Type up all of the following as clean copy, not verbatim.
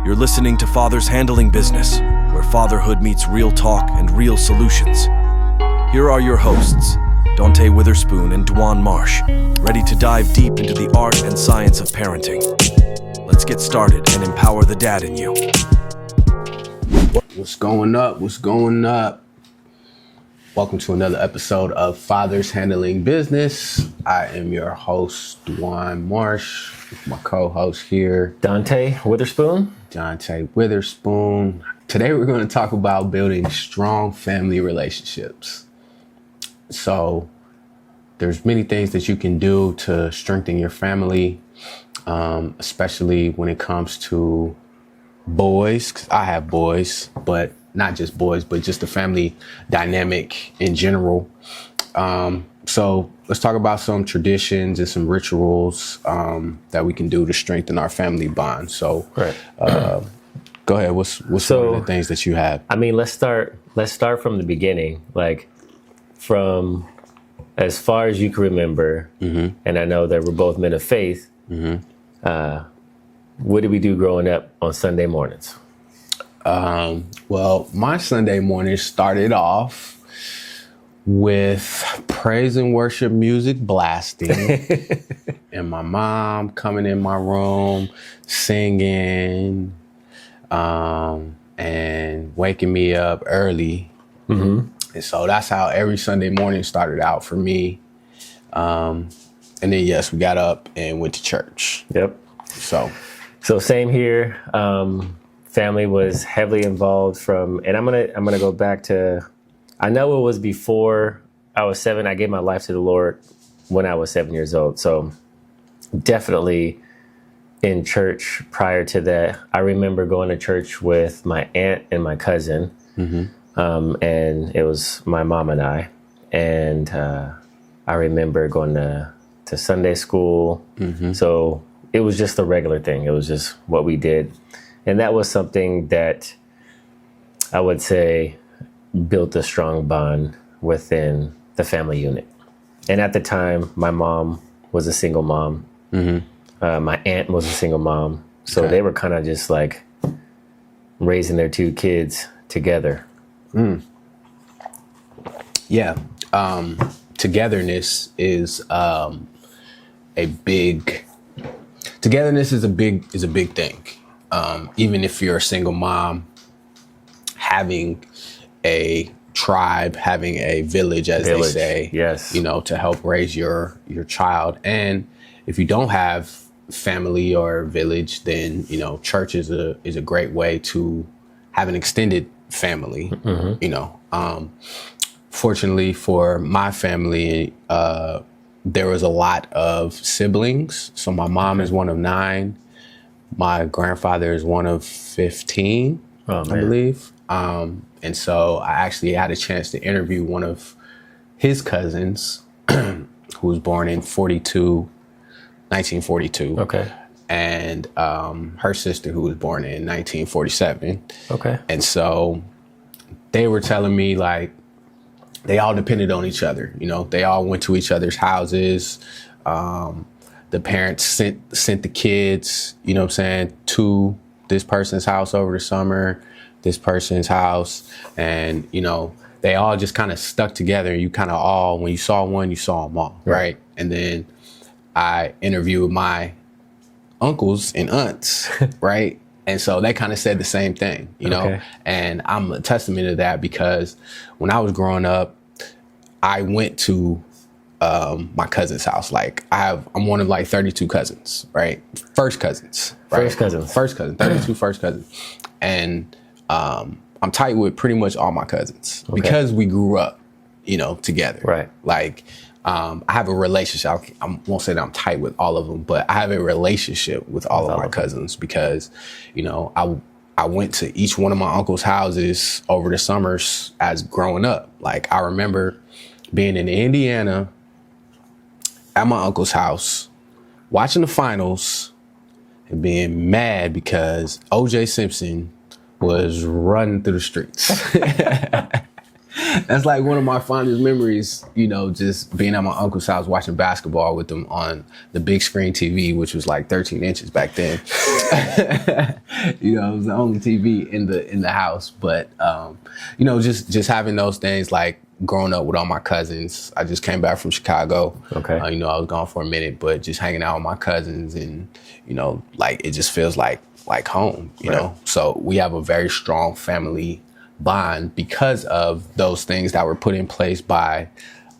You're listening to Fathers Handling Business, where fatherhood meets real talk and real solutions. Here are your hosts, Donté Witherspoon and Dwyan Marsh, ready to dive deep into the art and science of parenting. Let's get started and empower the dad in you. What's going up? What's going up? Welcome to another episode of Fathers Handling Business. I am your host, Dwyan Marsh, with my co-host here, Donté Witherspoon. Donté Witherspoon. Today we're going to talk about building strong family relationships. So there's many things that you can do to strengthen your family, especially when it comes to boys. 'Cause I have boys, but not just boys, but just the family dynamic in general. So let's talk about some traditions and some rituals that we can do to strengthen our family bond. So go ahead. What's some of the things that you have? I mean, let's start from the beginning, like from as far as you can remember. Mm-hmm. And I know that we're both men of faith. Mm-hmm. What did we do growing up on Sunday mornings? Well, my Sunday morning started off with praise and worship music blasting and my mom coming in my room singing and waking me up early. Mm-hmm. And so that's how every Sunday morning started out for me. And then, yes, we got up and went to church. Yep. So same here. Family was heavily involved and I'm gonna go back to, I know it was before I was 7. I gave my life to the Lord when I was 7 years old. So definitely in church prior to that. I remember going to church with my aunt and my cousin. Mm-hmm. And it was my mom and I. And I remember going to Sunday school. Mm-hmm. So it was just a regular thing. It was just what we did. And that was something that I would say built a strong bond within the family unit. And at the time, my mom was a single mom. Mm-hmm. My aunt was a single mom. So They were kind of just like raising their 2 kids together. Mm. Yeah. Togetherness is a big thing. Even if you're a single mom, having a tribe, having a village, they say, yes, to help raise your child. And if you don't have family or village, then, church is a great way to have an extended family. Mm-hmm. Fortunately for my family, there was a lot of siblings. So my mom is one of 9. My grandfather is one of 15, I believe. And so I actually had a chance to interview one of his cousins who was born in 1942. Okay. And her sister who was born in 1947. Okay. And so they were telling me like they all depended on each other. They all went to each other's houses. The parents sent the kids, to this person's house over the summer, this person's house. And, they all just kind of stuck together. You kind of all, when you saw one, you saw them all. Right. And then I interviewed my uncles and aunts. Right. And so they kind of said the same thing, know, and I'm a testament to that because when I was growing up, I went to my cousin's house. Like I'm one of like 32 cousins, right? First cousins. 32 first cousins. And I'm tight with pretty much all my cousins because we grew up, together. Right. Like I have a relationship. I won't say that I'm tight with all of them, but I have a relationship with all of my cousins because, I went to each one of my uncle's houses over the summers as growing up. Like I remember being in Indiana at my uncle's house, watching the finals and being mad because O.J. Simpson was running through the streets. That's like one of my fondest memories, you know, just being at my uncle's house watching basketball with them on the big screen TV, which was like 13 inches back then. You know, it was the only TV in the house. But, you know, just having those things, like growing up with all my cousins. I just came back from Chicago. Okay. You know, I was gone for a minute, but just hanging out with my cousins and, you know, like it just feels like home, you know? So we have a very strong family bond because of those things that were put in place by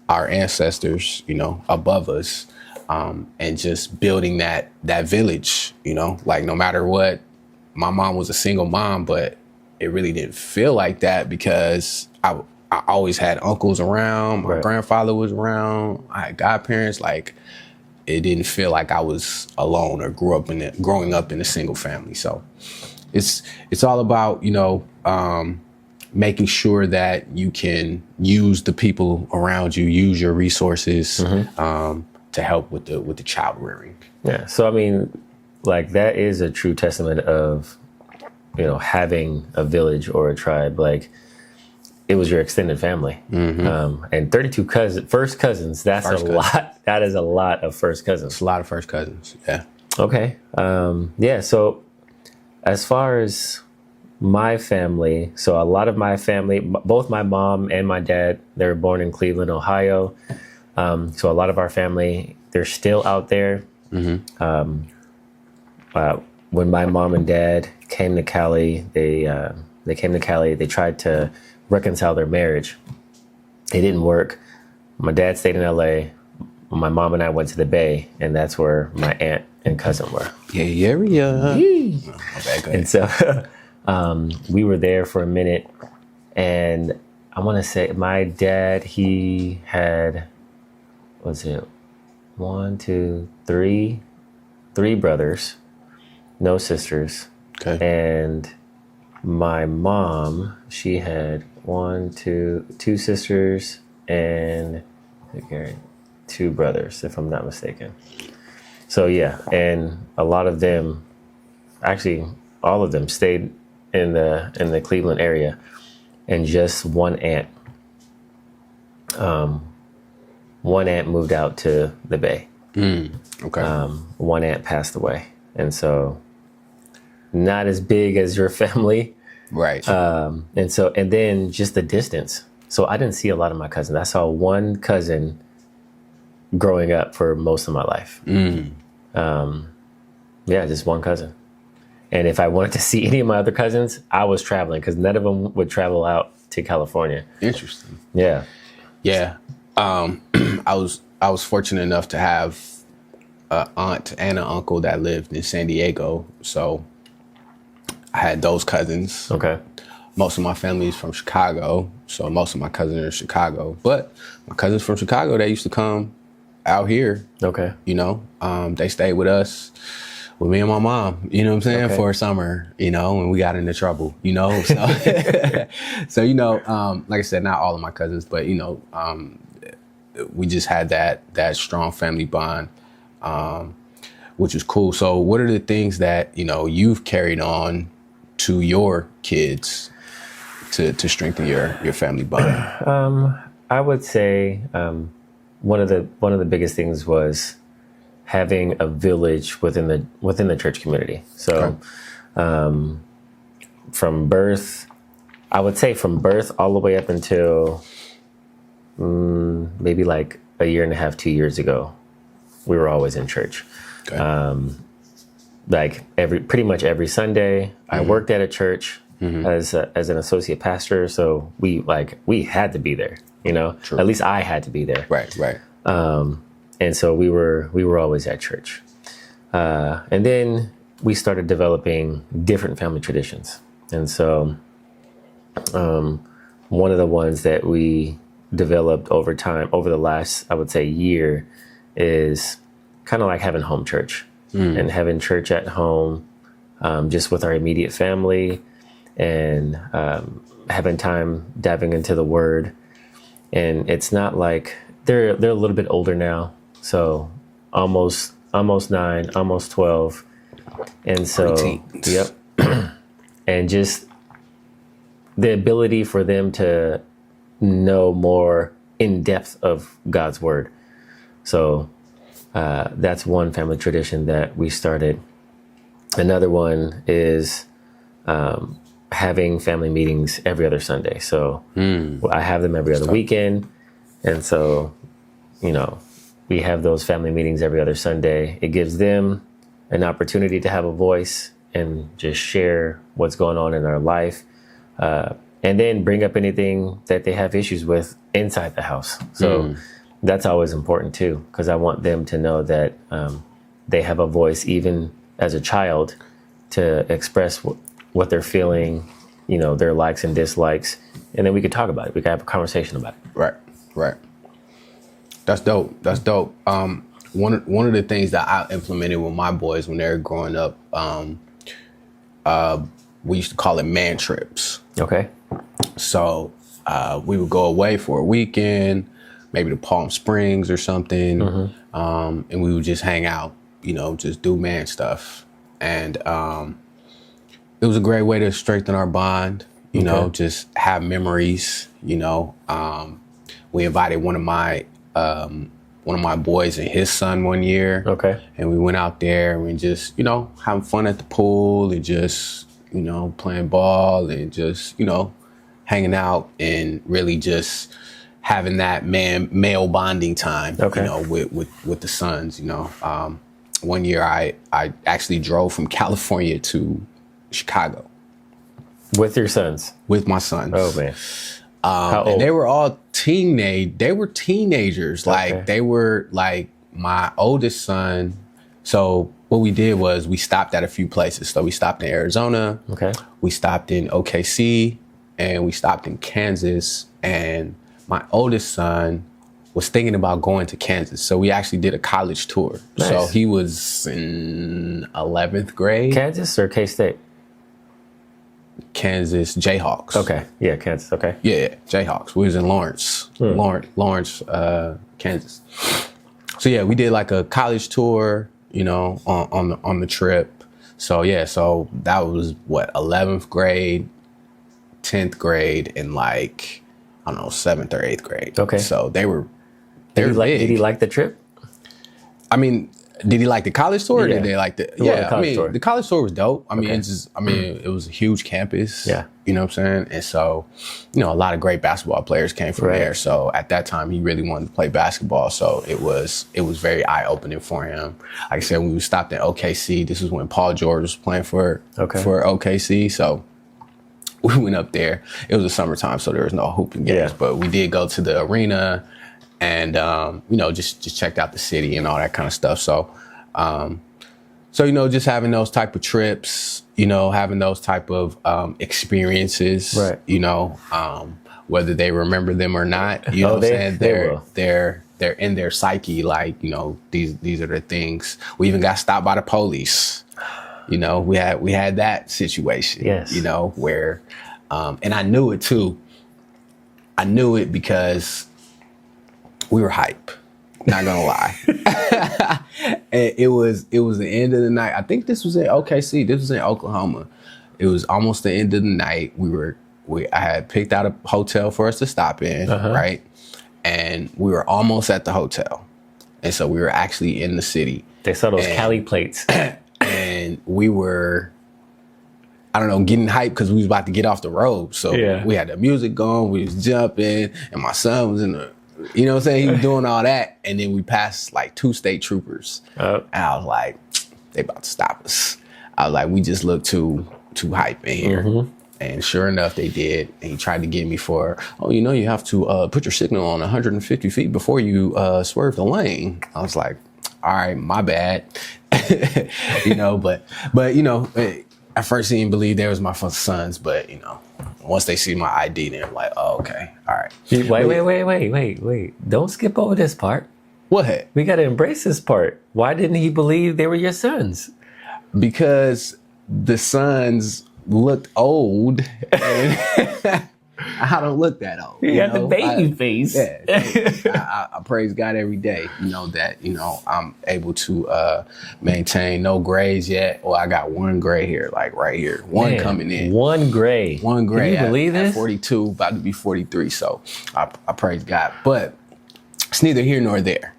our ancestors, you know, above us, and just building that village, you know, like no matter what, my mom was a single mom, but it really didn't feel like that because I always had uncles around, my grandfather was around, I had godparents, like it didn't feel like I was alone or growing up in a single family. So it's all about, you know, making sure that you can use the people around you, use your resources to help with the child rearing. Yeah. So, I mean, like that is a true testament of, you know, having a village or a tribe. Like it was your extended family. And 32 first cousins, that's a lot. That is a lot of first cousins. It's a lot of first cousins. Yeah. Okay. Yeah. So as far as my family, so a lot of my family, both my mom and my dad, they were born in Cleveland, Ohio. So a lot of our family, they're still out there. When my mom and dad came to Cali, they tried to reconcile their marriage. It didn't work. My dad stayed in LA. My mom and I went to the Bay, and that's where my aunt and cousin were. Yeah. And so we were there for a minute, and I want to say my dad, he had, three brothers, no sisters. Okay. And my mom, she had two sisters and two brothers, if I'm not mistaken. So yeah, and a lot of them, actually all of them stayed in the Cleveland area, and just one aunt moved out to the Bay. Okay. One aunt passed away, and so not as big as your family. Right. And then just the distance. So I didn't see a lot of my cousins. I saw one cousin growing up for most of my life. Yeah, just one cousin. And if I wanted to see any of my other cousins, I was traveling because none of them would travel out to California. Interesting. Yeah. Yeah. I was fortunate enough to have an aunt and an uncle that lived in San Diego. So I had those cousins. Okay. Most of my family is from Chicago, so most of my cousins are in Chicago. But my cousins from Chicago, they used to come out here. Okay. You know, they stayed with us, with me and my mom, you know what I'm saying, for a summer, you know, when we got into trouble, you know. So, so you know, like I said, not all of my cousins, but, you know, we just had that strong family bond, which is cool. So what are the things that, you know, you've carried on to your kids to strengthen your family bond? I would say one of the biggest things was having a village within the church community. So from birth, I would say from birth all the way up until maybe like a year and a half, 2 years ago, we were always in church. Okay. Like pretty much every Sunday. I worked at a church as an associate pastor, so we had to be there. You know, True. At least I had to be there. Right. And so we were always at church. And then we started developing different family traditions. And so one of the ones that we developed over time, over the last, I would say, year, is kind of like having home church and having church at home, just with our immediate family, and having time diving into the Word. And it's not like they're a little bit older now, so almost 9, almost 12, and so yep, and just the ability for them to know more in depth of God's word. So that's one family tradition that we started. Another one is having family meetings every other Sunday. So I have them every other weekend. And so, you know, we have those family meetings every other Sunday. It gives them an opportunity to have a voice and just share what's going on in their life. And then bring up anything that they have issues with inside the house. So that's always important too, because I want them to know that they have a voice even as a child to express what they're feeling, you know, their likes and dislikes. And then we could talk about it. We could have a conversation about it. Right. That's dope. One of the things that I implemented with my boys when they were growing up, we used to call it man trips. Okay. So we would go away for a weekend, maybe to Palm Springs or something, and we would just hang out, you know, just do man stuff. And it was a great way to strengthen our bond, you know, just have memories, you know. We invited one of my boys and his son one year. Okay. And we went out there and we just, you know, having fun at the pool and just, you know, playing ball and just, you know, hanging out and really just having that male bonding time, you know, with the sons, you know. One year I actually drove from California to Chicago. With your sons? With my sons. Oh, man. How old? And they were all teenagers. Like they were like my oldest son. So what we did was we stopped at a few places. So we stopped in Arizona. Okay. We stopped in OKC and we stopped in Kansas. And my oldest son was thinking about going to Kansas. So we actually did a college tour. Nice. So he was in 11th grade. Kansas or K-State? Kansas Jayhawks. Okay. Yeah, Kansas. Okay. Yeah, Jayhawks. We was in Lawrence, Kansas. So yeah, we did like a college tour, you know, on the trip. So yeah, so that was 11th grade, 10th grade, and like I don't know, 7th or 8th grade. Okay. So they were big. Did he like the trip? I mean, did he like the college tour? Or did they like the? Yeah, I mean, the college tour was dope. I mean, it was a huge campus. Yeah, you know what I'm saying. And so, you know, a lot of great basketball players came from there. So at that time, he really wanted to play basketball. So it was very eye opening for him. Like I said, when we stopped at OKC, this was when Paul George was playing for OKC. So we went up there. It was the summertime, so there was no hooping games, but we did go to the arena. And, you know, just checked out the city and all that kind of stuff. So, you know, just having those type of trips, you know, having those type of experiences, you know, whether they remember them or not, you know what I'm saying? They're in their psyche. Like, you know, these are the things. We even got stopped by the police. You know, we had that situation, you know, where, and I knew it too. I knew it because we were hype, not gonna lie. It was the end of the night. I think this was in OKC. This was in Oklahoma. It was almost the end of the night. I had picked out a hotel for us to stop in, right? And we were almost at the hotel. And so we were actually in the city. They saw those Cali plates. And we were, I don't know, getting hyped because we was about to get off the road. So we had the music going, we was jumping, and my son was in the, you know what I'm saying? He was doing all that. And then we passed like 2 state troopers. And I was like, they about to stop us. I was like, we just look too hype in here. And sure enough, they did. And he tried to get me for, you know, you have to put your signal on 150 feet before you swerve the lane. I was like, all right, my bad. You know, but you know, at first he didn't believe there was my sons, but you know, once they see my ID, they're like, oh, okay, all right. Wait. Don't skip over this part. What? We got to embrace this part. Why didn't he believe they were your sons? Because the sons looked old. And I don't look that old. You got the baby face. Yeah. I praise God every day, that, I'm able to maintain no grays yet. Well, I got one gray hair, like right here. One coming in. One gray. One gray. Can you believe this? At 42, about to be 43. So I praise God. But it's neither here nor there.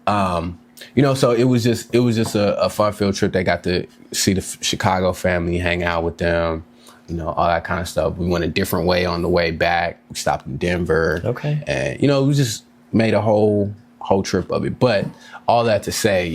So it was just a fun field trip. They got to see the Chicago family, hang out with them, all that kind of stuff. We went a different way on the way back. We stopped in Denver. Okay. And, we just made a whole trip of it. But all that to say,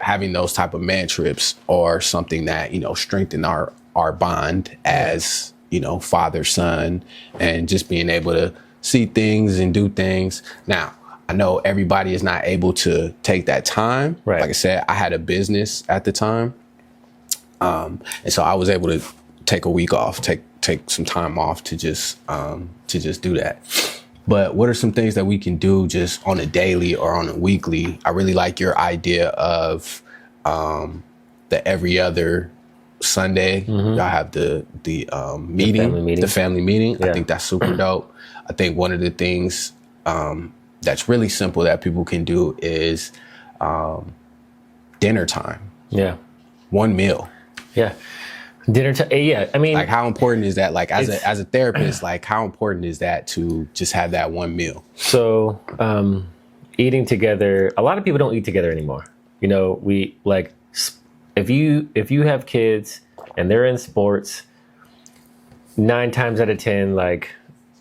having those type of man trips are something that, strengthen our bond as, father, son, and just being able to see things and do things. Now, I know everybody is not able to take that time. Right. Like I said, I had a business at the time. And so I was able to take a week off, take some time off to just do that. But what are some things that we can do just on a daily or on a weekly? I really like your idea of the every other Sunday. Y'all have the meeting, the family meeting. Yeah. I think that's super dope. I think one of the things that's really simple that people can do is dinner time. Yeah. One meal. Yeah. Dinner time. Yeah. I mean, like, how important is that? Like, as a therapist, like, how important is that to just have that one meal? So, eating together, a lot of people don't eat together anymore. We like, if you have kids and they're in sports, 9 times out of 10, like,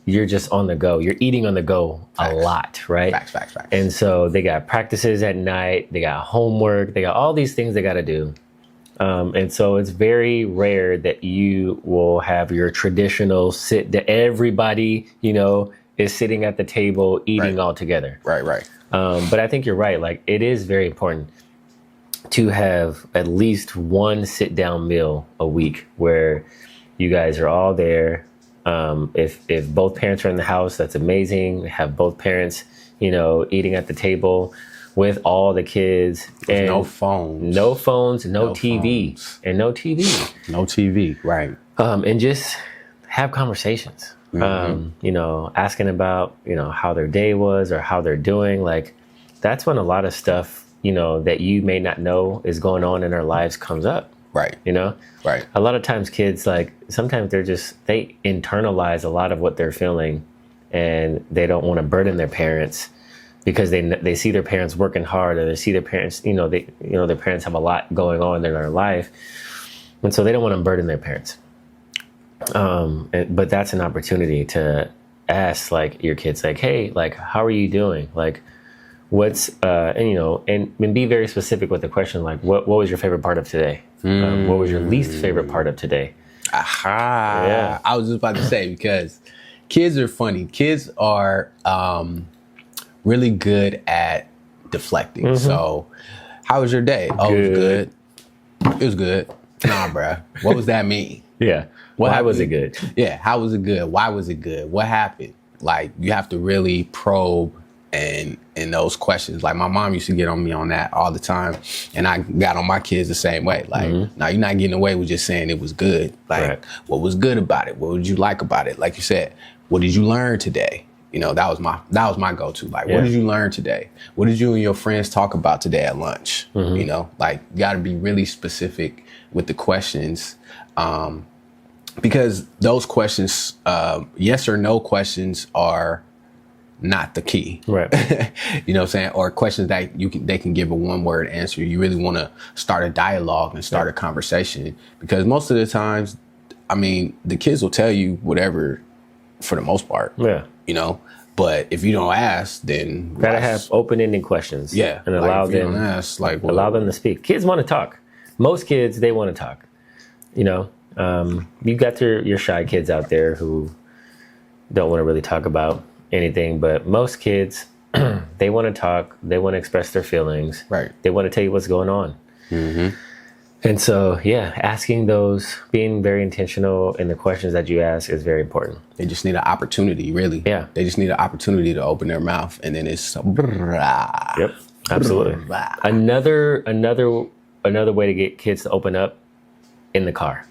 you're just on the go. You're eating on the go a lot, right? Facts. And so they got practices at night. They got homework. They got all these things they got to do. And so it's very rare that you will have your traditional that everybody, is sitting at the table eating all together. Right. But I think you're right. Like, it is very important to have at least one sit down meal a week where you guys are all there. If both parents are in the house, that's amazing. Have both parents, eating at the table with all the kids. And no phones, no TV, and no TV, right? And just have conversations. Asking about how their day was or how they're doing. Like, that's when a lot of stuff that you may not know is going on in their lives comes up. Right. Right. A lot of times kids, like, sometimes they internalize a lot of what they're feeling, and they don't want to burden their parents because they see their parents working hard, or they see their parents, their parents have a lot going on in their life. And so they don't want to burden their parents. But that's an opportunity to ask, like, your kids, like, hey, like, how are you doing? Like, what's, and be very specific with the question, like, what was your favorite part of today? What was your least favorite part of today? Aha. Yeah. I was just about to say, because kids are funny. Kids are really good at deflecting. So, how was your day? Oh, it was good. It was good. Nah, bruh. What does that mean? Yeah. Why was it good? Yeah. How was it good? Why was it good? What happened? Like, you have to really probe and those questions. Like, my mom used to get on me on that all the time, and I got on my kids the same way. Like, now you're not getting away with just saying it was good. Like, what was good about it? What would you like about it? Like you said, what did you learn today? That was my go-to. Like, what did you learn today? What did you and your friends talk about today at lunch? Like, you got to be really specific with the questions, because those questions, yes or no questions, are not the key. Right. You know what I'm saying? Or questions that they can give a one-word answer. You really want to start a dialogue and start a conversation, because most of the times, I mean, the kids will tell you whatever for the most part. Yeah. But if you don't ask, then gotta have open-ended questions. Yeah. And allow them don't ask, like, allow them to speak. Kids want to talk. Most kids, they want to talk. You've got your shy kids out there who don't want to really talk about anything, but most kids, they want to talk. They want to express their feelings. Right. They want to tell you what's going on. And so, asking those, being very intentional in the questions that you ask is very important. They just need an opportunity, really. Yeah. They just need an opportunity to open their mouth, and then it's Yep, absolutely. Another way to get kids to open up, in the car.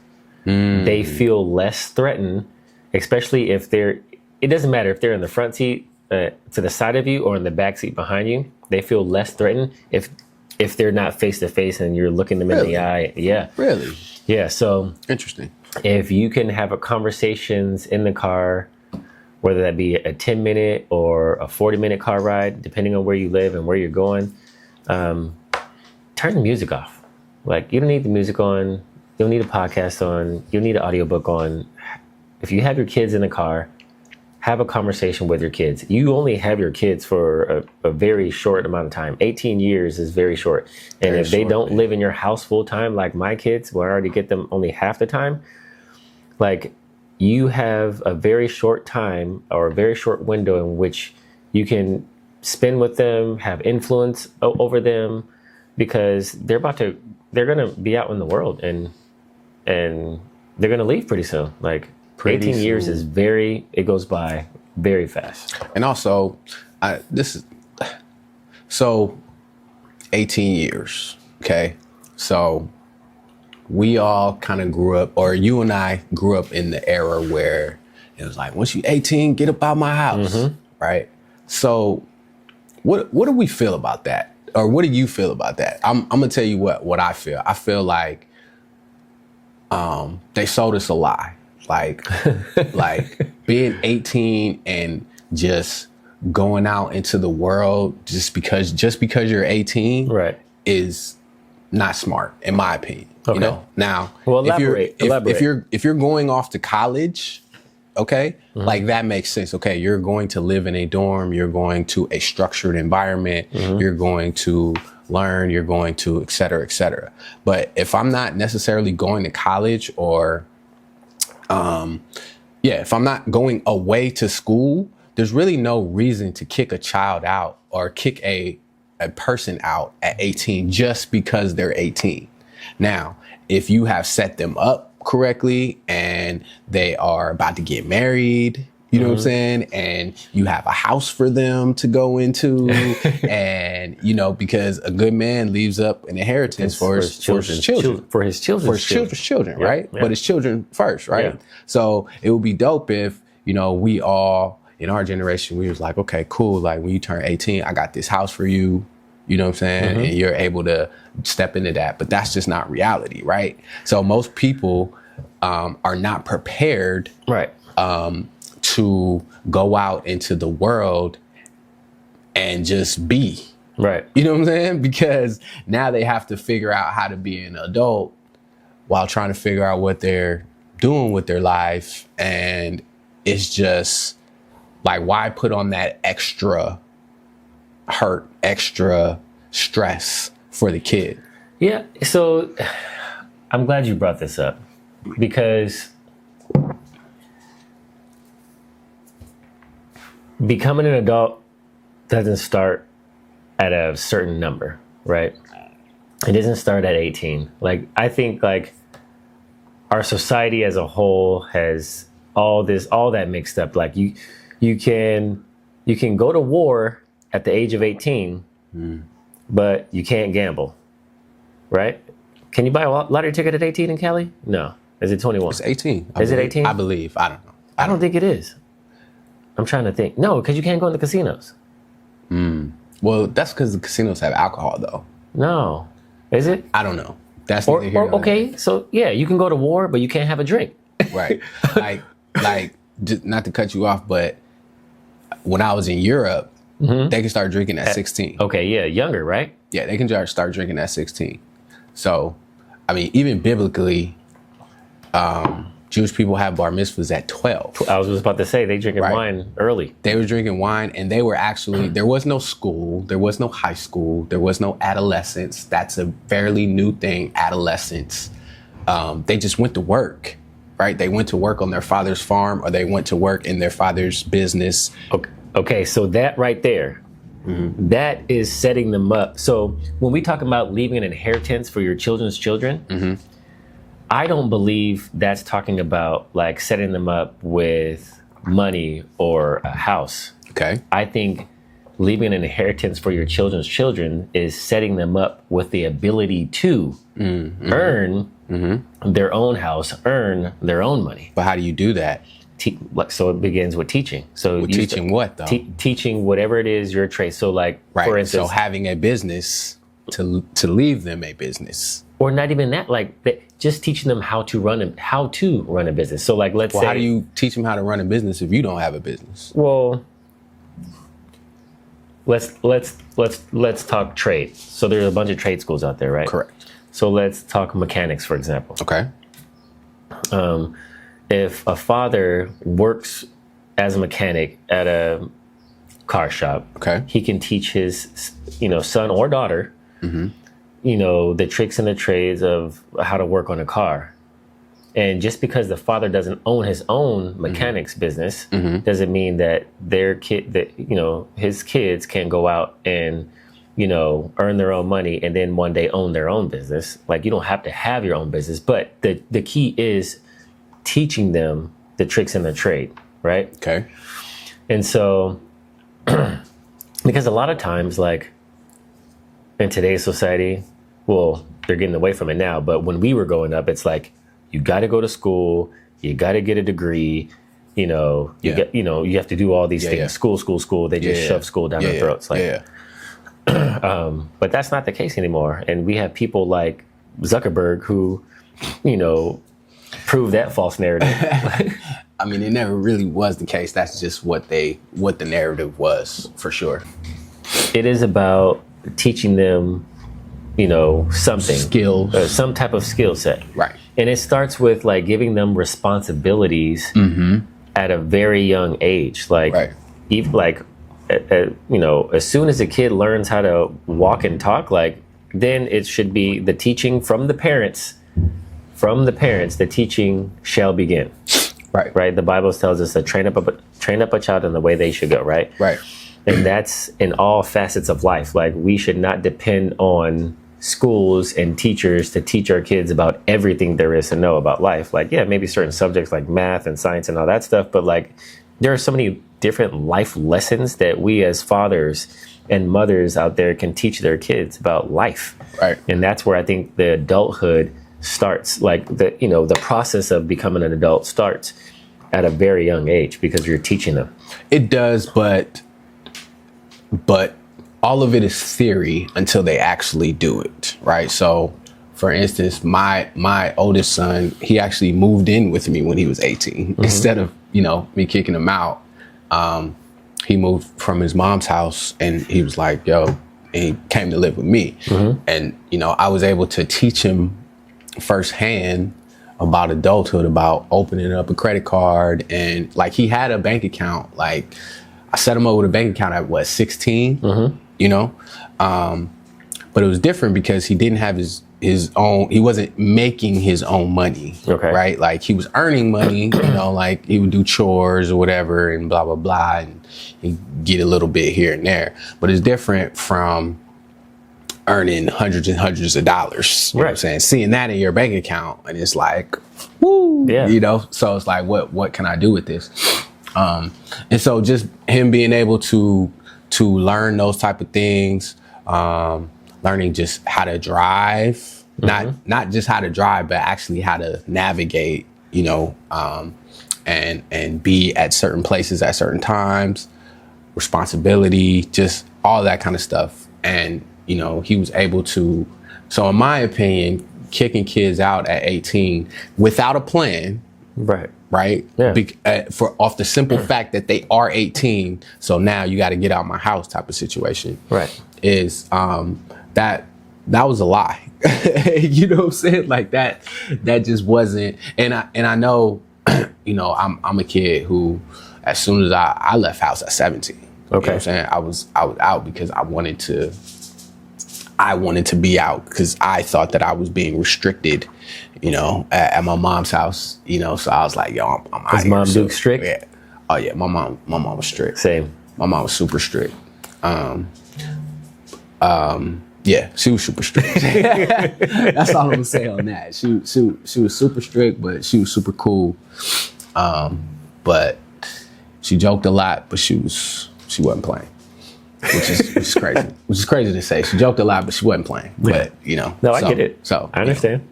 They feel less threatened especially if it doesn't matter if they're in the front seat to the side of you or in the back seat behind you, they feel less threatened if they're not face to face and you're looking them in the eye. Yeah. Really? Yeah. So interesting. If you can have a conversations in the car, whether that be a 10-minute or a 40-minute car ride, depending on where you live and where you're going, turn the music off. Like, you don't need the music on. You don't need a podcast on. You don't need an audiobook on. If you have your kids in the car, have a conversation with your kids. You only have your kids for a very short amount of time. 18 years is very short. And if they don't live in your house full time, like my kids, where I already get them only half the time, like, you have a very short time or a very short window in which you can spend with them, have influence over them, because they're going to be out in the world and they're going to leave pretty soon. Like, 18 years is it goes by very fast. And also, 18 years. Okay. So we all kind of grew up, or you and I grew up in the era where it was like, once you're 18, get up out my house. Mm-hmm. Right. So what do we feel about that? Or what do you feel about that? I'm going to tell you what I feel. I feel like they sold us a lie. Like being 18 and just going out into the world just because you're 18 right. is not smart, in my opinion. Okay. You know, now, well, elaborate. If you're going off to college, okay, mm-hmm. like that makes sense. Okay, you're going to live in a dorm, you're going to a structured environment, mm-hmm. you're going to learn, you're going to et cetera, et cetera. But if I'm not necessarily going to college or, if I'm not going away to school, there's really no reason to kick a child out or kick a person out at 18 just because they're 18. Now, if you have set them up correctly and they are about to get married, you know mm-hmm. what I'm saying? And you have a house for them to go into and, you know, because a good man leaves up an inheritance for his children, right? Yeah. But his children first, right? Yeah. So it would be dope if, you know, we all in our generation, we was like, okay, cool. Like when you turn 18, I got this house for you. You know what I'm saying? Mm-hmm. And you're able to step into that. But that's just not reality, right? So most people are not prepared right. To go out into the world and just be. Right. You know what I'm saying? Because now they have to figure out how to be an adult while trying to figure out what they're doing with their life. And it's just like, why put on that extra hurt, extra stress for the kid? Yeah. So I'm glad you brought this up because becoming an adult doesn't start at a certain number, right? It doesn't start at 18. Like, I think like our society as a whole has all that mixed up. Like you can go to war at the age of 18, but you can't gamble, right? Can you buy a lottery ticket at 18 in Cali? No. Is it 21? It's 18. Is it 18? I believe. I don't know. I don't think it is. I'm trying to think. No, because you can't go in the casinos. Well, that's because the casinos have alcohol, though. No. Is it? I don't know. That's okay. So, yeah, you can go to war, but you can't have a drink. Right. like, just not to cut you off, but when I was in Europe, mm-hmm. they can start drinking at 16. Okay, yeah, younger, right? Yeah, they can start drinking at 16. So, I mean, even biblically, Jewish people have bar mitzvahs at 12. I was just about to say, they drinking wine early. They were drinking wine, and they were actually, there was no school, there was no high school, there was no adolescence. That's a fairly new thing, adolescence. They just went to work, right? They went to work on their father's farm, or they went to work in their father's business. Okay, so that right there, mm-hmm. that is setting them up. So when we talk about leaving an inheritance for your children's children, mm-hmm. I don't believe that's talking about like setting them up with money or a house. Okay. I think leaving an inheritance for your children's children is setting them up with the ability to mm-hmm. earn mm-hmm. their own house, earn their own money. But how do you do that? so it begins with teaching. So teaching what though? Teaching whatever it is your trade. So like, for instance, so having a business to leave them a business, or not even that, like just teaching them how to run a business. So like, let's say, how do you teach them how to run a business if you don't have a business? Well, let's talk trade. So there's a bunch of trade schools out there, right? Correct. So let's talk mechanics, for example. Okay. If a father works as a mechanic at a car shop, okay, he can teach his, son or daughter, the tricks and the trades of how to work on a car. And just because the father doesn't own his own mechanics business, doesn't mean that his kids can go out and, earn their own money and then one day own their own business. Like, you don't have to have your own business, but the key is teaching them the tricks in the trade, right? Okay. And so, because a lot of times, like in today's society, well, they're getting away from it now, but when we were growing up, it's like, you got to go to school, you got to get a degree, you have to do all these things. Yeah. School. They just shove school down their throats. But that's not the case anymore. And we have people like Zuckerberg who, prove that false narrative. I mean, it never really was the case. That's just what the narrative was, for sure. It is about teaching them, something. Skills. Some type of skill set. Right. And it starts with like giving them responsibilities at a very young age. Like, even like, as soon as a kid learns how to walk and talk, like, then it should be the teaching from the parents. From the parents, the teaching shall begin. Right. The Bible tells us to train up a child in the way they should go. Right. And that's in all facets of life. Like, we should not depend on schools and teachers to teach our kids about everything there is to know about life. Like, yeah, maybe certain subjects like math and science and all that stuff, but like, there are so many different life lessons that we as fathers and mothers out there can teach their kids about life. Right. And that's where I think the adulthood starts, like the process of becoming an adult starts at a very young age because you're teaching them. It does, but all of it is theory until they actually do it, right? So, for instance, my oldest son, he actually moved in with me when he was 18. Instead of, me kicking him out, he moved from his mom's house and he was like, yo, and he came to live with me. And, I was able to teach him firsthand about adulthood, about opening up a credit card. And like, he had a bank account. Like, I set him up with a bank account at 16, but it was different because he didn't have his own, he wasn't making his own money. Okay. Right. Like, he was earning money, like he would do chores or whatever and blah, blah, blah. And he'd get a little bit here and there, but it's different from earning hundreds and hundreds of dollars. You know what I'm saying? Seeing that in your bank account and it's like, woo, so it's like, what can I do with this? And so just him being able to learn those type of things, learning just how to drive, not just how to drive, but actually how to navigate, and be at certain places at certain times, responsibility, just all that kind of stuff. And, he was able to, so in my opinion, kicking kids out at 18 without a plan. Right. Yeah. For off the simple fact that they are 18. So now you got to get out of my house type of situation. Right. Is that was a lie. You know what I'm saying? Like that just wasn't. And I know, I'm a kid who, as soon as I left house at 17. Okay. You know what I'm saying? I was out because I wanted to be out because I thought that I was being restricted, at my mom's house, so I was like, yo, I'm out. Is Mom Duke strict? Yeah. Oh yeah. My mom was strict. Same. My mom was super strict. Yeah, she was super strict. That's all I'm gonna say on that. She was super strict, but she was super cool. But she joked a lot, but she wasn't playing. Which is crazy. Which is crazy to say. She joked a lot, but she wasn't playing. But No, I get it. So I understand.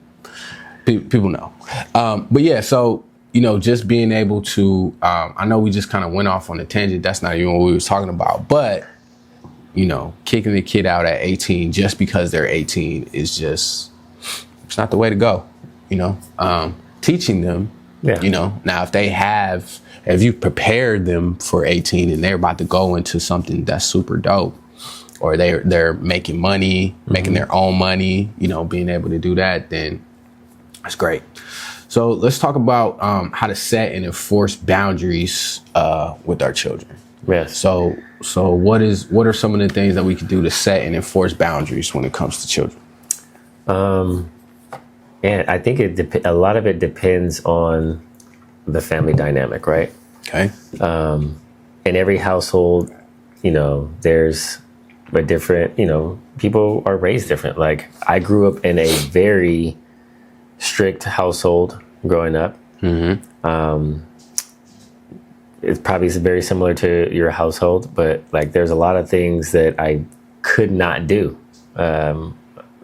People know. But yeah, so just being able to, I know we just kind of went off on a tangent. That's not even what we was talking about, but kicking the kid out at 18 just because they're 18 is just, it's not the way to go. Teaching them, now if you prepared them for 18 and they're about to go into something that's super dope, or they're making money, making their own money, being able to do that, then that's great. So let's talk about how to set and enforce boundaries with our children. Yes. So what are some of the things that we can do to set and enforce boundaries when it comes to children? And I think a lot of it depends on the family dynamic, right? Okay. In every household, there's a different, people are raised different. Like I grew up in a very strict household growing up. Mm-hmm. It's probably very similar to your household, but like there's a lot of things that I could not do. A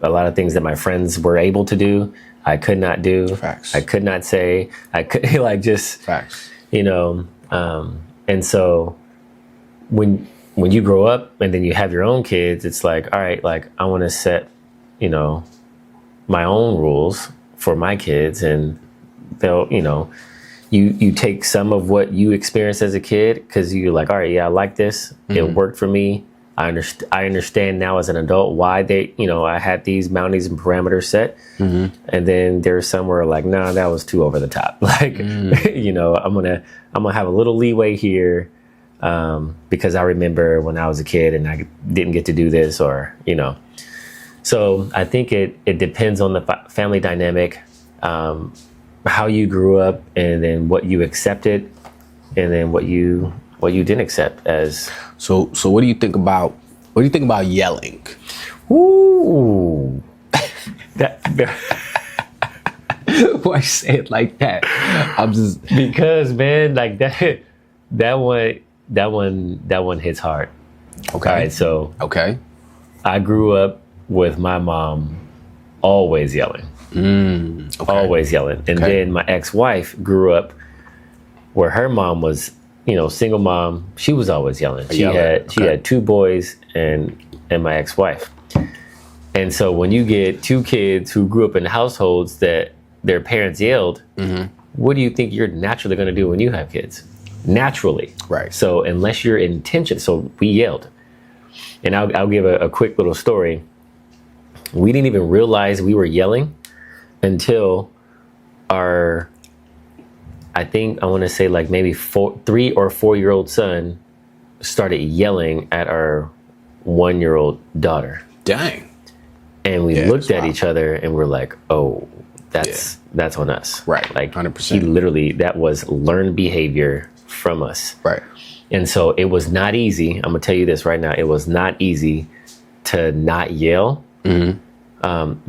lot of things that my friends were able to do, I could not do. Facts. I could not say. I could Facts. And so when you grow up and then you have your own kids, it's like, all right, like I want to set, my own rules for my kids, and they'll, you take some of what you experienced as a kid because you're like, all right, yeah, I like this. Mm-hmm. It worked for me. I understand now as an adult why I had these boundaries and parameters set. Mm-hmm. And then there's somewhere like, nah, that was too over the top. Like, I'm gonna have a little leeway here because I remember when I was a kid and I didn't get to do this, or. So I think it depends on the family dynamic, how you grew up, and then what you accepted, and then what you didn't accept as. So what do you think about yelling? Ooh. Why say it like that? I'm just because, man, like that one hits hard. Okay. All right, so okay. I grew up with my mom always yelling. Okay. Always yelling. And then my ex-wife grew up where her mom was, single mom. She was always yelling. She had 2 boys and my ex-wife. And so when you get 2 kids who grew up in households that their parents yelled, mm-hmm. What do you think you're naturally going to do when you have kids? Naturally. Right. So unless you're intention, so we yelled. And I'll give a quick little story. We didn't even realize we were yelling until our, I think I want to say like maybe 3 or 4-year-old son started yelling at our 1-year-old daughter. Dang. And we looked at each other and we're like, oh, that's on us. Right. Like 100%. He literally, that was learned behavior from us. Right. And so it was not easy. I'm going to tell you this right now. It was not easy to not yell. Mm-hmm.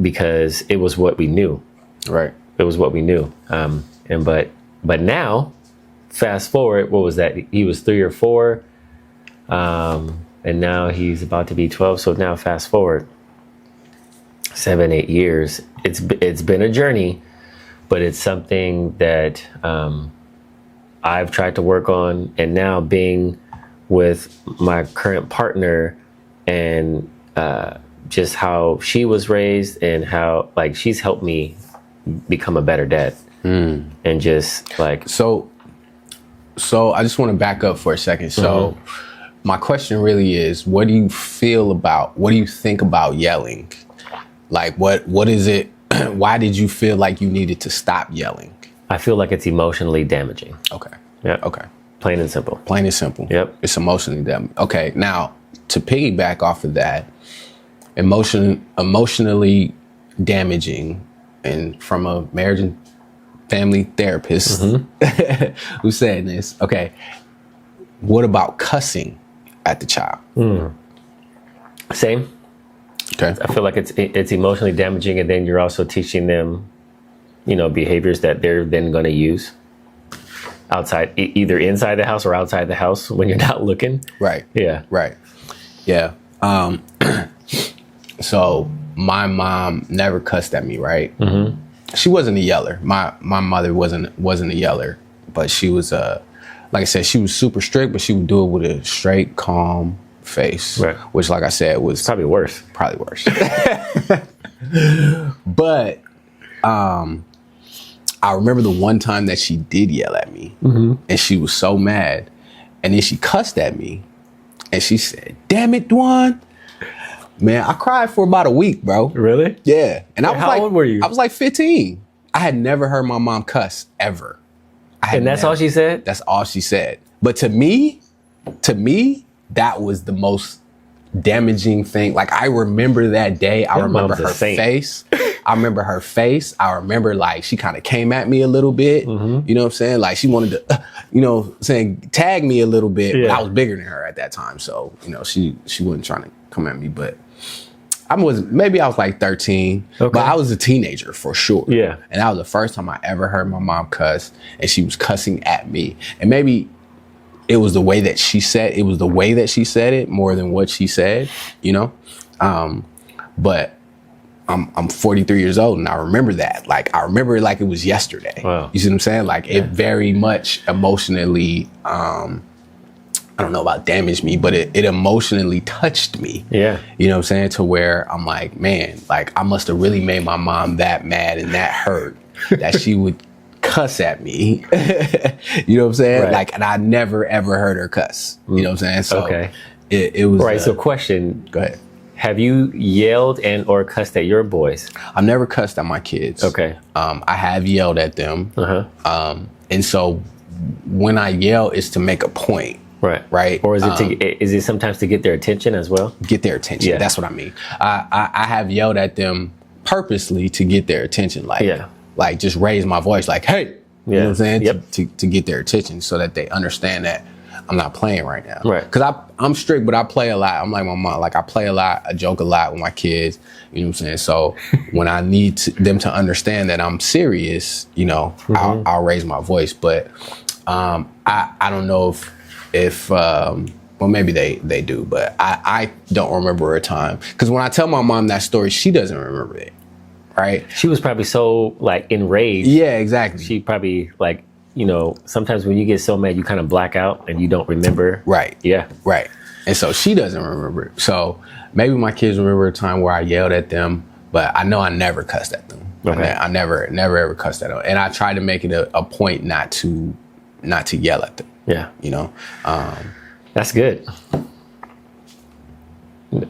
Because it was what we knew. Right. It was what we knew. But now, fast forward, what was that? He was 3 or 4. And now he's about to be 12. So now fast forward 7, 8 years. It's been a journey, but it's something that I've tried to work on. And now being with my current partner and just how she was raised and how like she's helped me become a better dad. And just like so I just want to back up for a second. So my question really is, what do you think about yelling? Like what is it? Why did you feel like you needed to stop yelling? I feel like it's emotionally damaging. Okay. Yeah. Okay. Plain and simple. Plain and simple. Yep. It's emotionally damaging. Okay. Now to piggyback off of that, emotionally damaging, and from a marriage and family therapist who said this. Okay. What about cussing at the child? Same. Okay. I feel like it's emotionally damaging, and then you're also teaching them, behaviors that they're then going to use outside, either inside the house or outside the house when you're not looking. Right. Yeah. Right. Yeah. So my mom never cussed at me, right? Mm-hmm. she wasn't a yeller. My mother wasn't a yeller, but she was like I said, she was super strict, but she would do it with a straight, calm face, right. Which, like I said, was probably worse. But I remember the one time that she did yell at me, and she was so mad, and then she cussed at me, and she said, "Damn it, Dwyan." Man, I cried for about a week, bro. Really? Yeah. And I was how old were you? I was like 15. I had never heard my mom cuss ever. And that's all she said? That's all she said. But to me, that was the most damaging thing. Like, I remember that day. I remember her face. I remember her face. I remember, like, she kind of came at me a little bit. You know what I'm saying? Like, she wanted to, tag me a little bit. Yeah. But I was bigger than her at that time. So, she wasn't trying to come at me. But maybe I was like 13, but I was a teenager for sure. Yeah. And that was the first time I ever heard my mom cuss, and she was cussing at me. And maybe it was the way that she said it more than what she said, but I'm 43 years old, and I remember that. Like, I remember it like it was yesterday. Wow. You see what I'm saying? Like, it very much emotionally, I don't know about damaged me, but it emotionally touched me. Yeah. You know what I'm saying? To where I'm like, man, like, I must have really made my mom that mad and that hurt that she would cuss at me. You know what I'm saying? Right. Like, and I never, ever heard her cuss. You know what I'm saying? So it was... Right, so question. Go ahead. Have you yelled and or cussed at your boys? I've never cussed at my kids. Okay. I have yelled at them. And so when I yell, it's to make a point. Right. Or is it is it sometimes to get their attention as well? Get their attention. Yeah. That's what I mean. I have yelled at them purposely to get their attention. Like just raise my voice, like, hey, you know what I'm saying? Yep. To get their attention so that they understand that I'm not playing right now. Right. Because I'm strict, but I play a lot. I'm like my mom. Like, I play a lot. I joke a lot with my kids. You know what I'm saying? So when I need them to understand that I'm serious, I'll raise my voice. But I don't know if well, maybe they do, but I don't remember a time. Because when I tell my mom that story, she doesn't remember it, right? She was probably so, like, enraged. Yeah, exactly. She probably, like, sometimes when you get so mad, you kind of black out and you don't remember. Right. Yeah. Right. And so she doesn't remember it. So maybe my kids remember a time where I yelled at them, but I know I never cussed at them. Okay. I never ever cussed at them. And I try to make it a point not to yell at them. Yeah. That's good.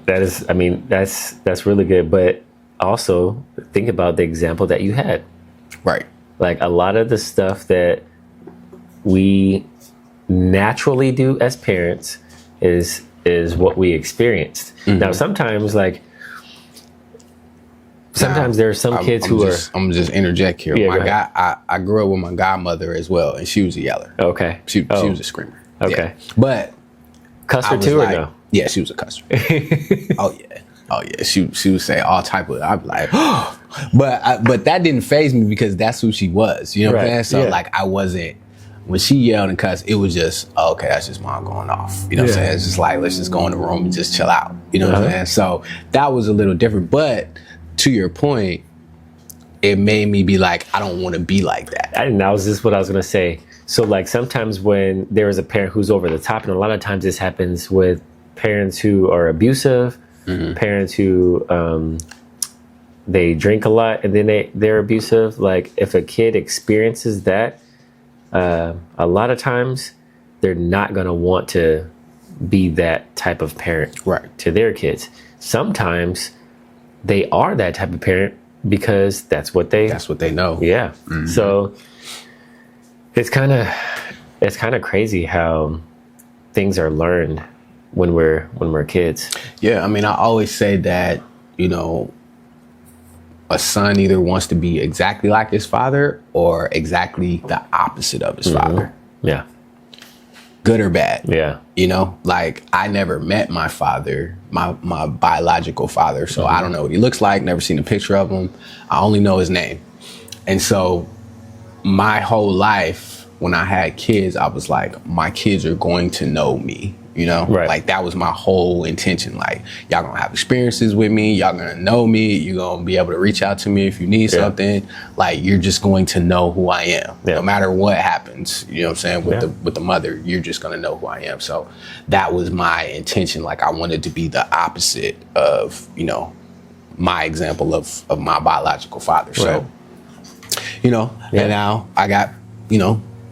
That's really good. But also think about the example that you had. Right. Like, a lot of the stuff that we naturally do as parents is what we experienced. Now, sometimes there are some kids who are... I'm just interject here. Yeah, I grew up with my godmother as well, and she was a yeller. Okay. She was a screamer. Okay. Yeah. But... Cusser too, or no? Yeah, she was a cusser. Oh, yeah. She would say all type of... I'd be like... But that didn't faze me because that's who she was. You know what I'm saying? So, like, I wasn't... When she yelled and cussed, it was just, okay, that's just mom going off. You know what I'm saying? It's just like, let's just go in the room and just chill out. You know what I'm saying? So that was a little different. But to your point, it made me be like, I don't want to be like that. And that was just what I was going to say. So, like, sometimes when there is a parent who's over the top, and a lot of times this happens with parents who are abusive, parents who they drink a lot and then they're abusive. Like, if a kid experiences that, a lot of times they're not going to want to be that type of parent to their kids. Sometimes they are that type of parent because that's what they know. Yeah. So it's kind of crazy how things are learned when we're kids. Yeah. I mean, I always say that, a son either wants to be exactly like his father or exactly the opposite of his father. Yeah. Good or bad. Yeah. Like, I never met my father, my biological father. So I don't know what he looks like. Never seen a picture of him. I only know his name. And so my whole life, when I had kids, I was like, my kids are going to know me. Right. Like that was my whole intention. Like y'all gonna have experiences with me, y'all gonna know me, you're gonna be able to reach out to me if you need something. Like you're just going to know who I am, no matter what happens. You know what I'm saying? With the mother, you're just gonna know who I am. So that was my intention. Like I wanted to be the opposite of, my example of my biological father. So, and now I got,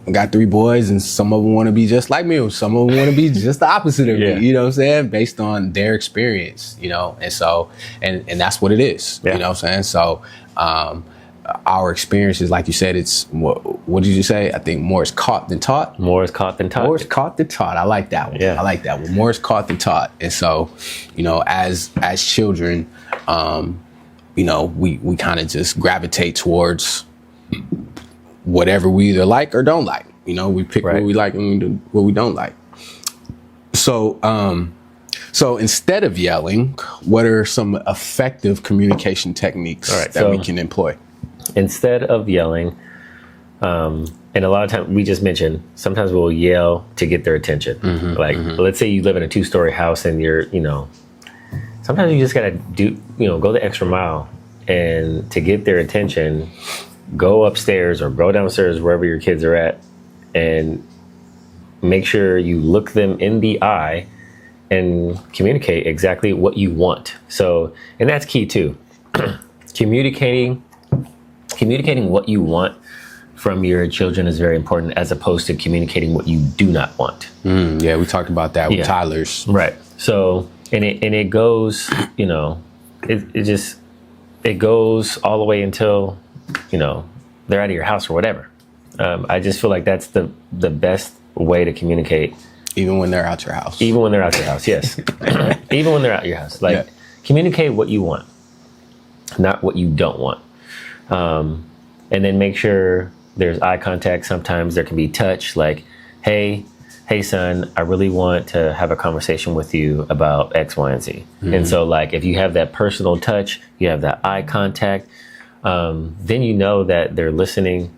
I got 3 boys, and some of them want to be just like me, or some of them want to be just the opposite of me, you know what I'm saying? Based on their experience, and so, and that's what it is, you know what I'm saying? So, our experiences, like you said, it's, what did you say? I think more is caught than taught. More is caught than taught. More is caught than taught. I like that one. Yeah. I like that one. More is caught than taught. And so, as children, we kind of just gravitate towards whatever we either like or don't like. We pick what we like and we do what we don't like. So, so instead of yelling, what are some effective communication techniques that we can employ? Instead of yelling, and a lot of times we just mentioned, sometimes we'll yell to get their attention. Let's say you live in a 2-story house and you're, sometimes you just gotta go the extra mile, and to get their attention, go upstairs or go downstairs, wherever your kids are at, and make sure you look them in the eye and communicate exactly what you want. So, and that's key too. Communicating what you want from your children is very important, as opposed to communicating what you do not want. Yeah, we talked about that with Tyler's. Right. So, and it goes, it goes all the way until, they're out of your house or whatever. I just feel like that's the best way to communicate. Even when they're out your house. Even when they're out your house, yes. Even when they're out your house. Communicate what you want, not what you don't want. And then make sure there's eye contact. Sometimes there can be touch, like, hey son, I really want to have a conversation with you about X, Y, and Z. And so like, if you have that personal touch, you have that eye contact, then you know that they're listening.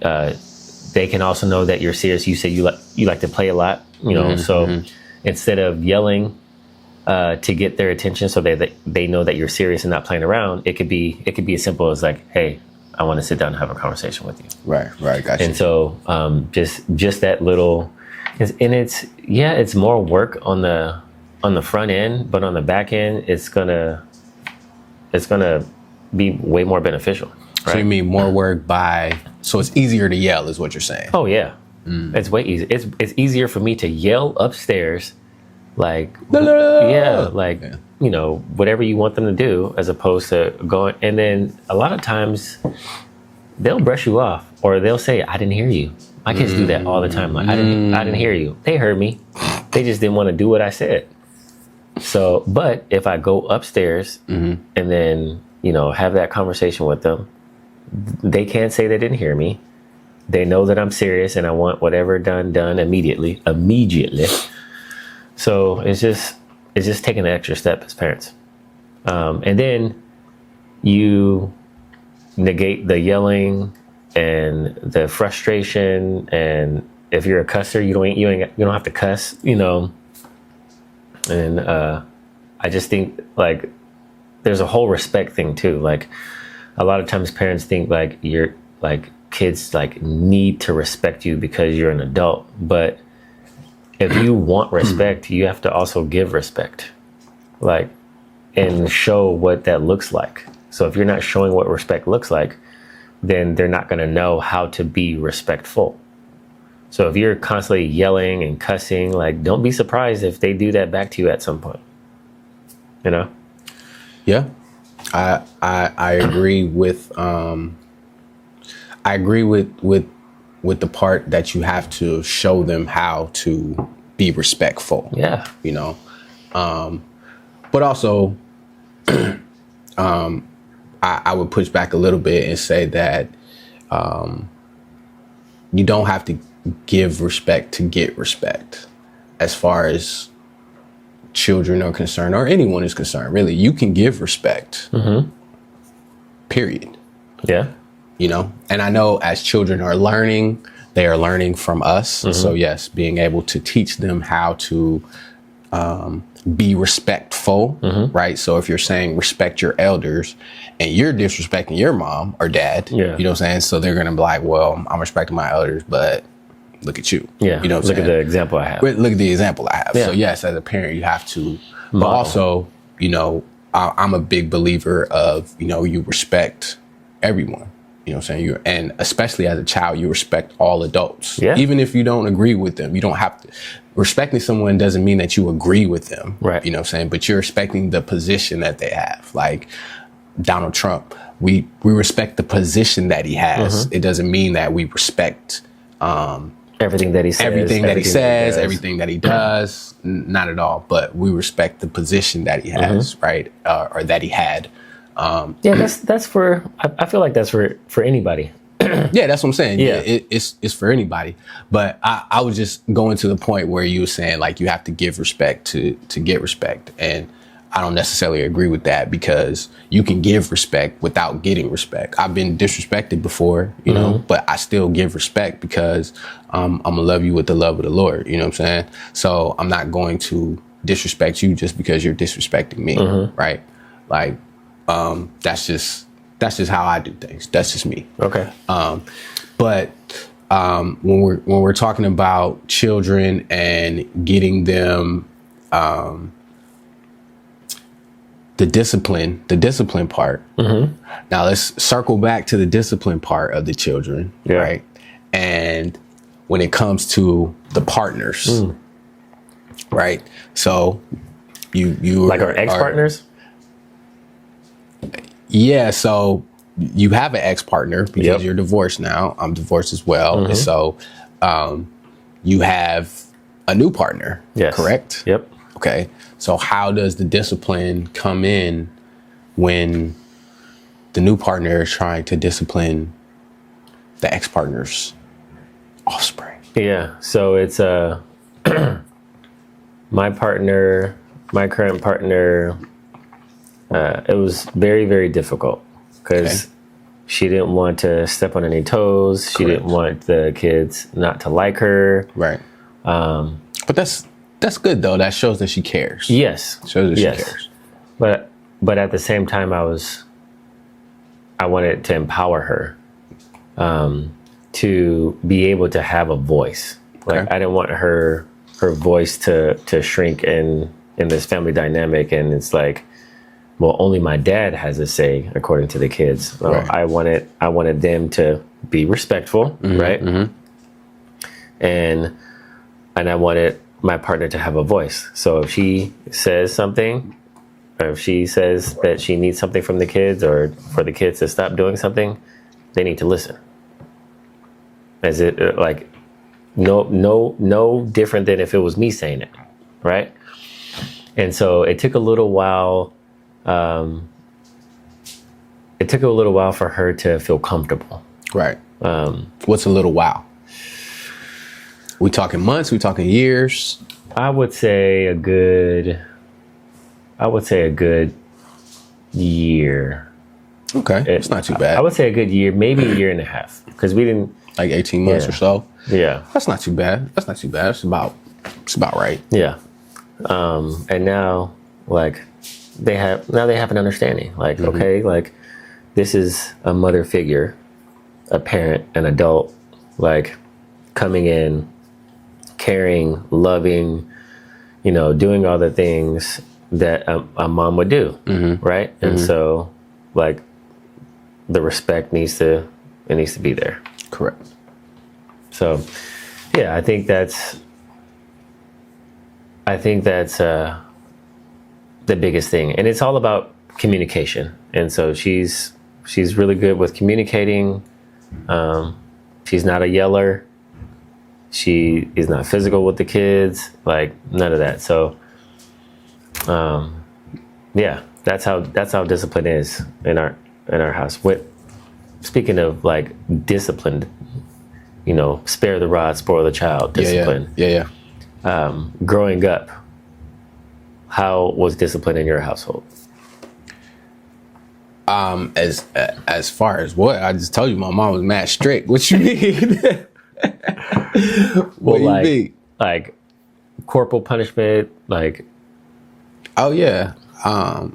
They can also know that you're serious. You say you like to play a lot, so instead of yelling to get their attention, so they know that you're serious and not playing around, it could be as simple as like, hey, I want to sit down and have a conversation with you. Right, gotcha. And so just that little, and it's more work on the front end, but on the back end, it's gonna be way more beneficial. Right? So you mean more work so it's easier to yell is what you're saying? Oh yeah. It's way easier. It's easier for me to yell upstairs, like, whatever you want them to do, as opposed to going. And then a lot of times they'll brush you off, or they'll say, I didn't hear you. My kids do that all the time. Like, I didn't hear you. They heard me. They just didn't want to do what I said. So, but if I go upstairs and then, have that conversation with them, they can't say they didn't hear me. They know that I'm serious and I want whatever done immediately. So it's just taking the extra step as parents. And then you negate the yelling and the frustration. And if you're a cusser, you don't have to cuss, And I just think like there's a whole respect thing too. Like a lot of times parents think like you're like kids like need to respect you because you're an adult. But if you want respect, you have to also give respect, like, and show what that looks like. So if you're not showing what respect looks like, then they're not going to know how to be respectful. So if you're constantly yelling and cussing, like, don't be surprised if they do that back to you at some point. Yeah, I agree with with the part that you have to show them how to be respectful. Yeah, but also, I would push back a little bit and say that you don't have to give respect to get respect, as far as children are concerned, or anyone is concerned. Really, you can give respect. Period. Yeah. And I know as children are learning, they are learning from us. So yes, being able to teach them how to be respectful, right? So if you're saying respect your elders and you're disrespecting your mom or dad, you know what I'm saying? So they're going to be like, well, I'm respecting my elders, but look at you. Yeah. You know what I'm look saying? at the example I have. Look at the example I have. Yeah. So yes, as a parent, you have to, but also, you know, I'm a big believer of, you know, you respect everyone. You know what I'm saying? And especially as a child, you respect all adults. Yeah. Even if you don't agree with them, you don't have to. Respecting someone doesn't mean that you agree with them. Right. You know what I'm saying? But you're respecting the position that they have. Like Donald Trump, we respect the position that he has. It doesn't mean that we respect everything that he says. Everything that he does. Not at all. But we respect the position that he has, right? Or that he had. That's for, I feel like that's for anybody. Yeah, that's what I'm saying. Yeah, it's for anybody. But I was just going to the point where you were saying like you have to give respect to get respect. And I don't necessarily agree with that, because you can give respect without getting respect. I've been disrespected before, you know, but I still give respect because I'm gonna love you with the love of the Lord. You know what I'm saying? So I'm not going to disrespect you just because you're disrespecting me, right? Like, that's just how I do things. That's just me. Okay. But when we're talking about children and getting them the discipline part. Now let's circle back to the discipline part of the children, right? And when it comes to the partners, right? So you like our ex-partners. Yeah, so you have an ex-partner because you're divorced now. I'm divorced as well. And so you have a new partner, correct? Yep. Okay, so how does the discipline come in when the new partner is trying to discipline the ex-partner's offspring? Yeah, so it's my current partner, it was very, very difficult because she didn't want to step on any toes. She didn't want the kids not to like her. Right. But that's good though. That shows that she cares. Yes. Shows that she cares. But at the same time, I wanted to empower her to be able to have a voice. Like I didn't want her voice to shrink in this family dynamic, and it's like, well, only my dad has a say, according to the kids. Well, I wanted them to be respectful, right? And I wanted my partner to have a voice. So if she says something, or if she says that she needs something from the kids, or for the kids to stop doing something, they need to listen. As it like no different than if it was me saying it, right? And so it took a little while. It took a little while for her to feel comfortable. Right. What's a little while? We talking months? We talking years? I would say a good year. Okay, it's not too bad. I would say a good year, maybe a year and a half, because we didn't like 18 months or so. Yeah, that's not too bad. It's about right. Yeah, and now like they have an understanding. Like okay, like this is a mother figure, a parent, an adult, like coming in, caring, loving, doing all the things that a mom would do, right? And so, like, the respect needs to be there. Correct. So, yeah, I think that's the biggest thing, and it's all about communication. And so she's really good with communicating. She's not a yeller. She is not physical with the kids, like none of that. So, yeah, that's how discipline is in our house. Speaking of like disciplined, spare the rod, spoil the child. Discipline. Yeah. Growing up, how was discipline in your household? As far as what? I just told you my mom was mad strict. What you mean? What do you mean? Like corporal punishment, like. Oh yeah. I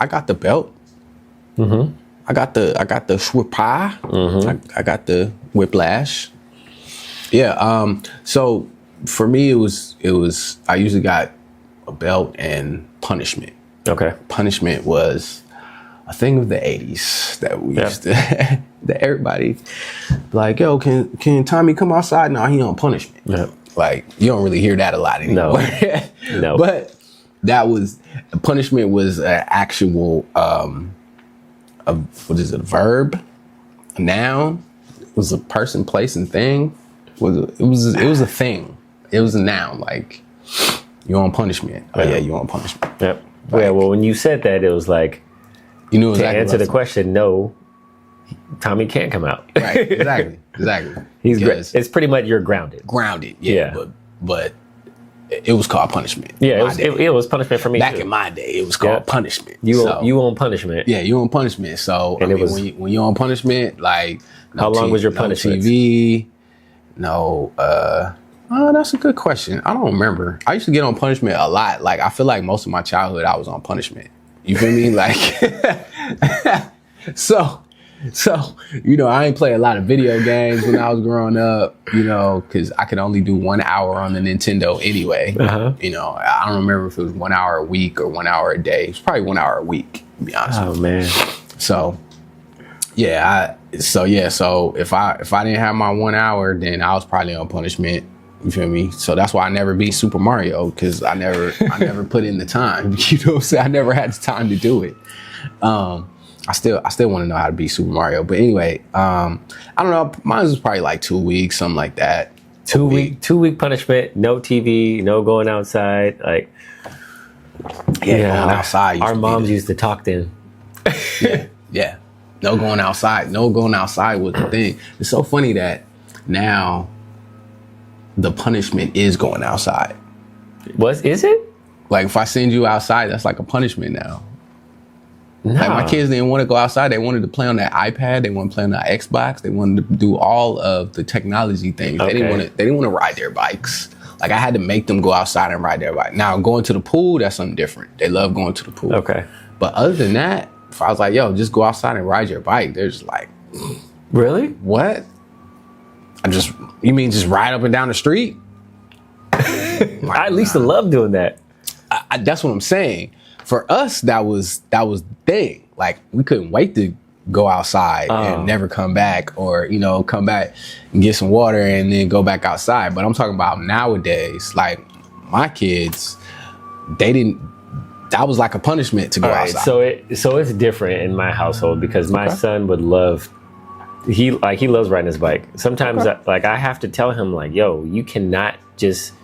got the belt. Mm-hmm. I got the whip pie. Mm-hmm. I got the whiplash. Yeah. So for me, it was. I usually got a belt and punishment. Okay. Punishment was a thing of the 80s that we used to. That everybody like, yo, can Tommy come outside? No, he on punishment. Yeah. Like you don't really hear that a lot anymore. No. But that was punishment was an actual what is it, a verb, a noun. It was a person, place, and thing. It was a thing. It was a noun. Like you on punishment. Oh yeah, you on punishment. Yep. Like, yeah. Well, when you said that, it was like you knew exactly to answer the question. No, Tommy can't come out. Right. Exactly. He's it's pretty much you're grounded. Grounded. Yeah. But it was called punishment. Yeah, it was punishment for me back too. in my day. It was called punishment. You on punishment. Yeah, you on punishment. So and when you on punishment, like how long was your punishment? No TV. No. That's a good question. I don't remember. I used to get on punishment a lot. Like I feel like most of my childhood I was on punishment. You feel me? Like so. I ain't play a lot of video games when I was growing up, because I could only do 1 hour on the Nintendo anyway. Uh-huh. I don't remember if it was 1 hour a week or 1 hour a day. It's probably 1 hour a week, to be honest. Oh, man. So, yeah. So if I didn't have my 1 hour, then I was probably on punishment. You feel me? So that's why I never beat Super Mario, because I never put in the time. You know what I'm saying? I never had the time to do it. I still want to know how to beat Super Mario. But anyway, I don't know. Mine was probably like 2 weeks, something like that. 2 week punishment, no TV, no going outside. Like, going outside. Our moms used to talk then. Yeah. No going outside. No going outside was the thing. It's so funny that now the punishment is going outside. Is it? Like if I send you outside, that's like a punishment now. No. Like my kids didn't want to go outside. They wanted to play on that iPad. They wanted to play on the Xbox. They wanted to do all of the technology things. Okay. They didn't want to ride their bikes. Like I had to make them go outside and ride their bike. Now going to the pool, that's something different. They love going to the pool. Okay. But other than that, if I was like, yo, just go outside and ride your bike, they're just like, really? What? You mean just ride up and down the street? I at least love doing that. That's what I'm saying. For us, that was the thing. Like we couldn't wait to go outside and never come back, or come back and get some water and then go back outside. But I'm talking about nowadays. Like my kids, that was like a punishment to go outside. So it's different in my household because my son would love. He loves riding his bike. Sometimes I have to tell him like, yo, you cannot just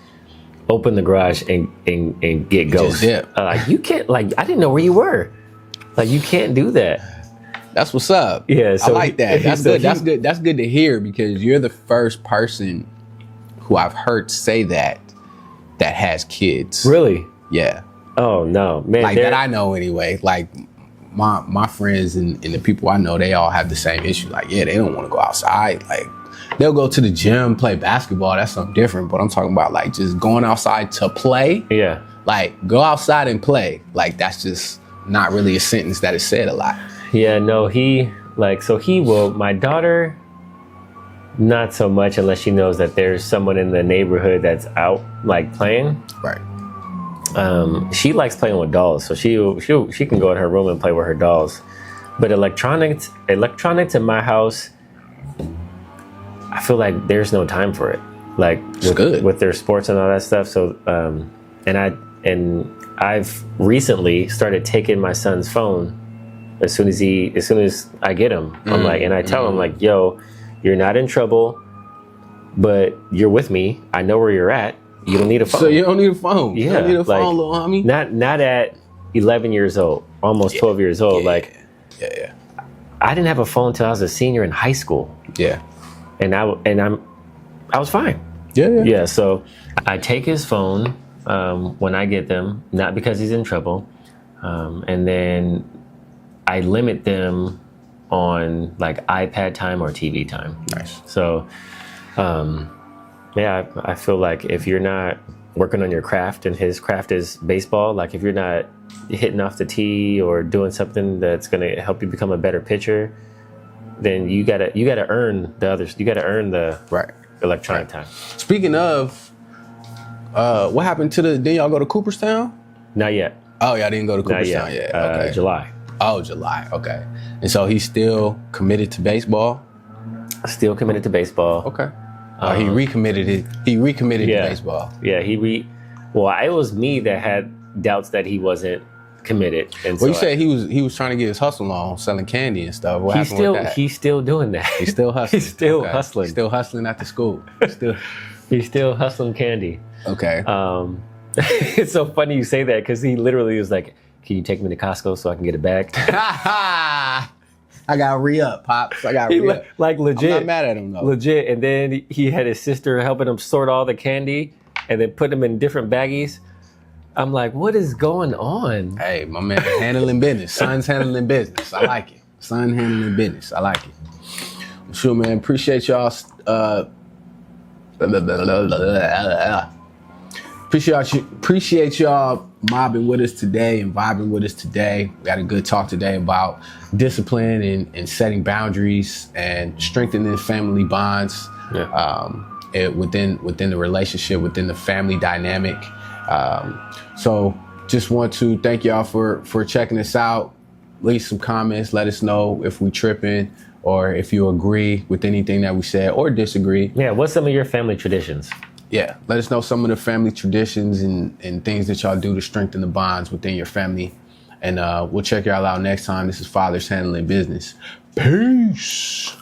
open the garage and get ghost. Like you can't, like I didn't know where you were. Like you can't do that. That's what's up. Yeah, so I like that. That's good. That's good. That's good to hear because you're the first person who I've heard say that has kids. Really? Yeah. Oh no, man. Like that I know anyway. Like my friends and the people I know, they all have the same issue. Like, yeah, they don't want to go outside. Like they'll go to the gym, play basketball. That's something different. But I'm talking about like just going outside to play. Yeah. Like go outside and play. Like that's just not really a sentence that is said a lot. Yeah, no, he will. My daughter, not so much unless she knows that there's someone in the neighborhood that's out like playing. Right. She likes playing with dolls, so she can go in her room and play with her dolls. But electronics in my house, I feel like there's no time for it. Like with their sports and all that stuff. So I've recently started taking my son's phone as soon as I get him. I'm like, and I tell him like, yo, you're not in trouble, but you're with me. I know where you're at. You don't need a phone. So you don't need a phone. Yeah, you don't need a phone, little homie. Not at 11 years old, almost 12 years old. Yeah. I didn't have a phone until I was a senior in high school. Yeah. And I was fine. Yeah. So I take his phone when I get them, not because he's in trouble, and then I limit them on like iPad time or TV time. Nice. So, yeah, I feel like if you're not working on your craft, and his craft is baseball, like if you're not hitting off the tee or doing something that's going to help you become a better pitcher, then you gotta earn the others. You gotta earn the electronic time. Speaking of, what happened to didn't y'all go to Cooperstown? Not yet. Oh, y'all didn't go to Cooperstown yet. Okay. July. Oh, July. Okay. And so he's still committed to baseball? Still committed to baseball. Okay. He recommitted it. He recommitted to baseball. Yeah, well, it was me that had doubts that he wasn't committed. And well, you said he was trying to get his hustle on, selling candy and stuff. What happened with that? He's still doing that. He's still hustling. He's still hustling. He's still hustling at the school. He's still hustling candy. Okay. It's so funny you say that because he literally was like, "Can you take me to Costco so I can get a bag?" I got re-up, Pops. I got re-up. Like legit. I'm not mad at him though. Legit. And then he had his sister helping him sort all the candy and then put them in different baggies. I'm like, what is going on? Hey, my man, handling business. Son's handling business. I like it. Son handling business. I like it. Sure, man. Appreciate y'all. Appreciate y'all mobbing with us today and vibing with us today. We had a good talk today about discipline and setting boundaries and strengthening family bonds within the relationship, within the family dynamic. So just want to thank y'all for checking us out. Leave some comments. Let us know if we tripping or if you agree with anything that we said or disagree. Yeah, what's some of your family traditions? Yeah, let us know some of the family traditions and things that y'all do to strengthen the bonds within your family. And we'll check y'all out next time. This is Father's Handling Business. Peace.